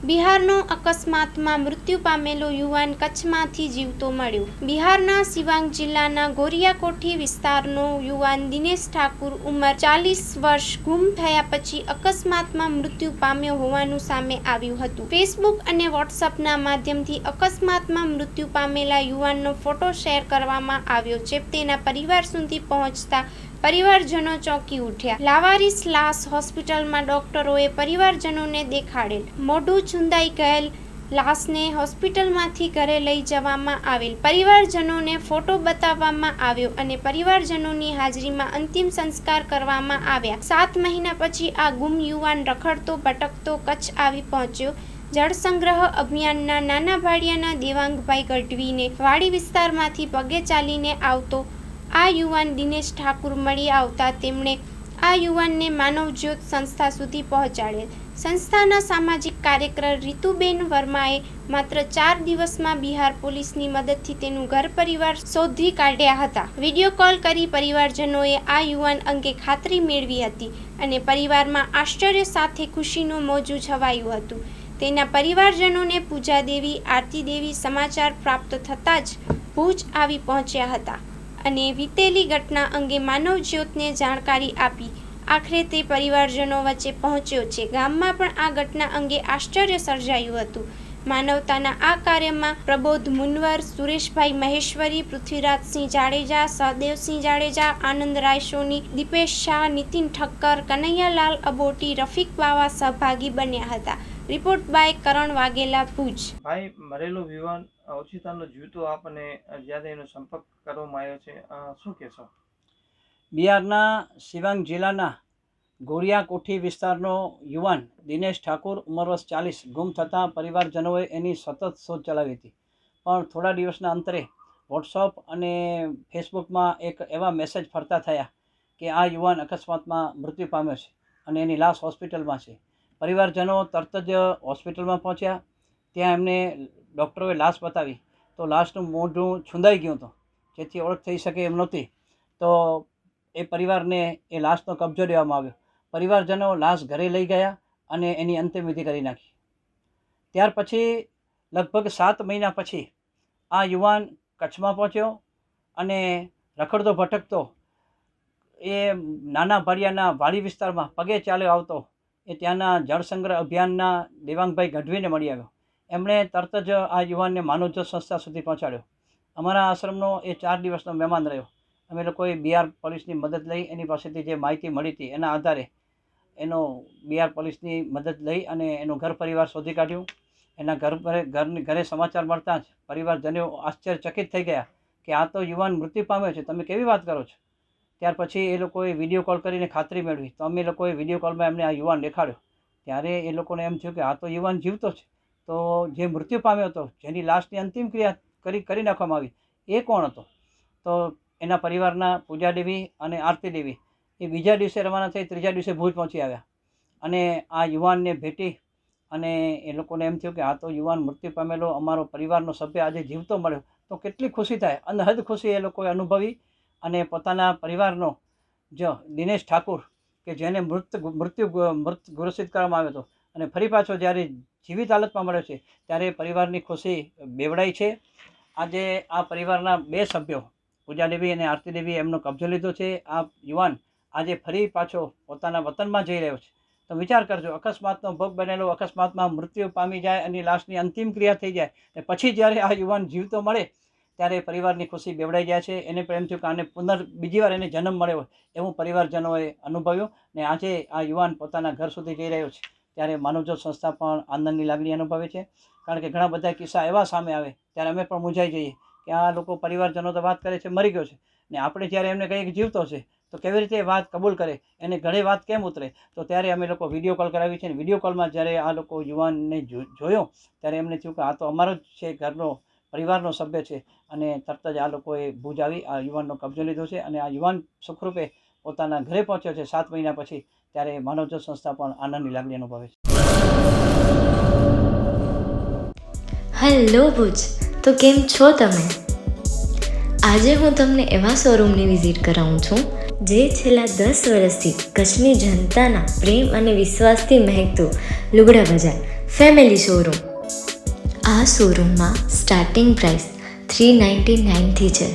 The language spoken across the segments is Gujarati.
બિહારનો અકસ્માતમાં મૃત્યુ પામેલો યુવાન કચ્છમાંથી જીવતો મળ્યો। બિહારના સિવાંગ જિલ્લાના ગોરિયાકોઠી વિસ્તારનો યુવાન દિનેશ ઠાકુર ઉંમર 40 વર્ષ ગુમ થયા પછી અકસ્માતમાં મૃત્યુ પામ્યો હોવાનું સામે આવ્યું હતું। ફેસબુક અને વોટ્સએપના માધ્યમથી અકસ્માતમાં મૃત્યુ પામેલા યુવાનનો ફોટો શેર કરવામાં આવ્યો છે। તેના પરિવાર સુધી પહોંચતા પરિવારજનો ચોંકી ઉઠ્યા। લાવારીસ લાશ હોસ્પિટલમાં ડોક્ટરોએ પરિવારજનોને દેખાડેલ। મોઢું છુંદાઈ ગયેલ લાશને હોસ્પિટલમાંથી ઘરે લઈ જવામાં આવેલ। પરિવારજનોને ફોટો બતાવવામાં આવ્યો અને પરિવારજનોની હાજરીમાં અંતિમ સંસ્કાર કરવામાં આવ્યા। 7 મહિના પછી આ ગુમ યુવાન રખડતો ભટકતો કચ્છ આવી પહોંચ્યો। જળસંગ્રહ અભિયાનના નાના ભાડિયાના દેવાંગભાઈ ગઢવીને વાડી વિસ્તારમાંથી પગે ચાલીને આવતો આ યુવાન દિનેશ ઠાકુર મળી આવતા તેમણે આ યુવાનને માનવજ્યોત સંસ્થા સુધી પહોંચાડેલ। સંસ્થાના સામાજિક કાર્યકર રીતુબેન વર્માએ માત્ર 4 દિવસમાં બિહાર પોલીસની મદદથી તેનું ઘર પરિવાર શોધી કાઢ્યા હતા। વિડીયો કોલ કરી પરિવારજનોએ આ યુવાન અંગે ખાતરી મેળવી હતી અને પરિવારમાં આશ્ચર્ય સાથે ખુશીનું મોજું છવાયું હતું। તેના પરિવારજનોને પૂજા દેવી, આરતી દેવી સમાચાર પ્રાપ્ત થતાં જ ભુજ આવી પહોંચ્યા હતા અને વીતેલી ઘટના અંગે માનવજ્યોતને જાણકારી આપી આખરે તે પરિવારજનો વચ્ચે પહોંચ્યો છે। ગામમાં પણ આ ઘટના અંગે આશ્ચર્ય સર્જાયું હતું। માનવતાના આ કાર્યમાં પ્રબોધ મુનવર, સુરેશભાઈ મહેશ્વરી, પૃથ્વીરાજસિંહ જાડેજા, સહદેવસિંહ જાડેજા, આનંદ રાયસોની, દીપેશ શાહ, નીતિન ઠક્કર, કનૈયાલાલ અબોટી, રફીક બાવા સહભાગી બન્યા હતા। રિપોર્ટ બાય કરણ વાઘેલા, ભુજ। ભાઈ મરેલો યુવાન ઓછીતાનો જીવતો આપને જ્યારે એનો સંપર્ક કરવામાં આવ્યો છે, શું કહેશો? બિહારના સિવાંગ જિલ્લાના ગોરિયાકોઠી વિસ્તારનો યુવાન દિનેશ ઠાકુર ઉંમર વર્ષ 40 ગુમ થતાં પરિવારજનોએ એની સતત શોધ ચલાવી હતી। પણ થોડા દિવસના અંતરે વોટ્સઅપ અને ફેસબુકમાં એક એવા મેસેજ ફરતા થયા કે આ યુવાન અકસ્માતમાં મૃત્યુ પામ્યો છે અને એની લાશ હોસ્પિટલમાં છે। પરિવારજનો તરત જ હોસ્પિટલમાં પહોંચ્યા। ત્યાં એમને ડૉક્ટરોએ લાશ બતાવી તો લાશનું મોઢું છૂંદાઈ ગયું હતું, જેથી ઓળખ થઈ શકે એમ નહોતી। તો એ પરિવારને એ લાશનો કબજો દેવામાં આવ્યો। પરિવારજનો લાશ ઘરે લઈ ગયા અને એની અંતિમવિધિ કરી નાખી। ત્યાર પછી લગભગ 7 મહિના પછી આ યુવાન કચ્છમાં પહોંચ્યો અને રખડતો ભટકતો એ નાના ભાડિયાના વાડી વિસ્તારમાં પગે ચાલ્યો આવતો એ ત્યાંના જળસંગ્રહ અભિયાનના દેવાંગભાઈ ગઢવીને મળી આવ્યો। એમણે તરત જ આ યુવાનને માનવજ્યોત સંસ્થા સુધી પહોંચાડ્યો। અમારા આશ્રમનો એ 4 દિવસનો મહેમાન રહ્યો। અમે લોકોએ બિહાર પોલીસની મદદ લઈ એની પાસેથી જે માહિતી મળી હતી એના આધારે એનો બિહાર પોલીસની મદદ લઈ અને એનું ઘર પરિવાર શોધી કાઢ્યું। એના ઘરે સમાચાર મળતા જ પરિવારજનો આશ્ચર્યચકિત થઈ ગયા કે આ તો યુવાન મૃત્યુ પામ્યો છે, તમે કેવી વાત કરો છો? ત્યાર પછી એ લોકોએ વિડીયો કોલ કરીને ખાતરી મેળવી તો અમે લોકોએ વિડીયો કોલમાં એમને આ યુવાન દેખાડ્યો। ત્યારે એ લોકોને એમ થયું કે આ તો યુવાન જીવતો છે, તો જે મૃત્યુ પામ્યો હતો, જેની લાશની અંતિમ ક્રિયા કરી નાખવામાં આવી, એ કોણ હતો? તો એના પરિવારના પૂજા દેવી અને આરતી દેવી એ બીજા દિવસે રવાના થઈ 3જા દિવસે ભુજ પહોંચી આવ્યા અને આ યુવાનને ભેટી અને એ લોકોને એમ થયું કે આ તો યુવાન મૃત્યુ પામેલો અમારો પરિવારનો સભ્ય આજે જીવતો મળ્યો, તો કેટલી ખુશી થાય। અનહદ ખુશી એ લોકોએ અનુભવી અને પોતાના પરિવારનો દિનેશ ઠાકુર કે જેને મૃત્યુ ઘોષિત કરવામાં આવ્યો હતો અને ફરી પાછો જ્યારે જીવિત હાલતમાં મળ્યો છે ત્યારે પરિવારની ખુશી બેવડાઈ છે। આજે આ પરિવારના 2 સભ્યો પૂજા દેવી અને આરતી દેવી એમનો કબજો લીધો છે। આ યુવાન આજે ફરી પાછો પોતાના વતનમાં જઈ રહ્યો છે। તો વિચાર કરજો, અકસ્માતનો ભોગ બનેલો અકસ્માતમાં મૃત્યુ પામી જાય અને લાશની અંતિમ ક્રિયા થઈ જાય અને પછી જ્યારે આ યુવાન જીવતો મળે ત્યારે પરિવારની ખુશી બેવડાઈ જાય છે। એને પ્રેમ થયું કે આને બીજી વાર એને જન્મ મળ્યો હોય એવું પરિવારજનોએ અનુભવ્યું ને આજે આ યુવાન પોતાના ઘર સુધી જઈ રહ્યો છે ત્યારે માનવજ્યોત સંસ્થા પણ આનંદની લાગણી અનુભવે છે। કારણ કે ઘણા બધા કિસ્સા એવા સામે આવે ત્યારે અમે પણ મૂંઝાઈ જઈએ કે આ લોકો પરિવારજનો તો વાત કરે છે મરી ગયો છે ને આપણે જ્યારે એમને કહીએ કે જીવતો છે તો કેવી રીતે વાત કબૂલ કરે, એને ઘરે વાત કેમ ઉતરે? તો ત્યારે અમે લોકો વિડીયો કોલ કરાવી છે અને વિડીયો કોલમાં જ્યારે આ લોકો યુવાનને જોયો ત્યારે એમને થયું કે આ તો અમારો જ છે, ઘરનો પરિવારનો સભ્ય છે અને તરત જ આ લોકોએ ભુજ આવી આ યુવાનનો કબજો લીધો છે અને આ યુવાન સુખરૂપે પોતાના ઘરે પહોંચ્યો છે 7 મહિના પછી। ત્યારે માનવજ્યોત સંસ્થા પણ આનંદની લાગણી અનુભવે છે। હેલો ભુજ, તો કેમ છો તમે? આજે હું તમને એવા શોરૂમની વિઝિટ કરાવું છું જે છેલ્લા 10 વર્ષથી કચ્છની જનતાના પ્રેમ અને વિશ્વાસથી મહેકતું લુગડા બજાર ફેમિલી શોરૂમ. આ શોરૂમમાં સ્ટાર્ટિંગ પ્રાઇસ 399થી છે,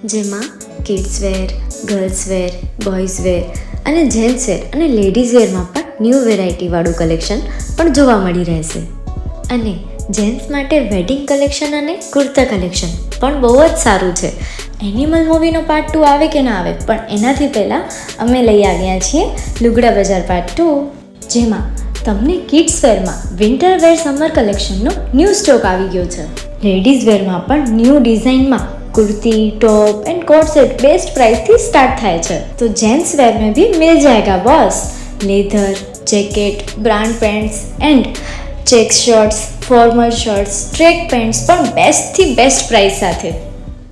જેમાં kids wear, girls wear, boys wear અને જેન્ટ્સ વેર અને લેડીઝ વેરમાં પણ ન્યૂ વેરાયટીવાળું કલેક્શન પણ જોવા મળી રહેશે. અને જેન્ટ્સ માટે વેડિંગ કલેક્શન અને કુર્તા કલેક્શન પણ બહુ જ સારું છે. એનિમલ મૂવીનો પાર્ટ 2 આવે કે ના આવે, પણ એનાથી પહેલાં અમે લઈ આવ્યા છીએ લુગડા બજાર પાર્ટ 2, જેમાં તમને કિડ્સ વેરમાં વિન્ટર વેર સમર કલેક્શનનો ન્યૂ સ્ટોક આવી ગયો છે. લેડીઝ વેરમાં પણ ન્યૂ ડિઝાઇનમાં kurti, top and coat set best price थी स्टार्ट थाय छे. तो जेंट्स वेर में भी मिल जाएगा boss. Leather, jacket, brand pants and check shirts, formal shirts, track pants पर बेस्ट थी बेस्ट प्राइस साथे.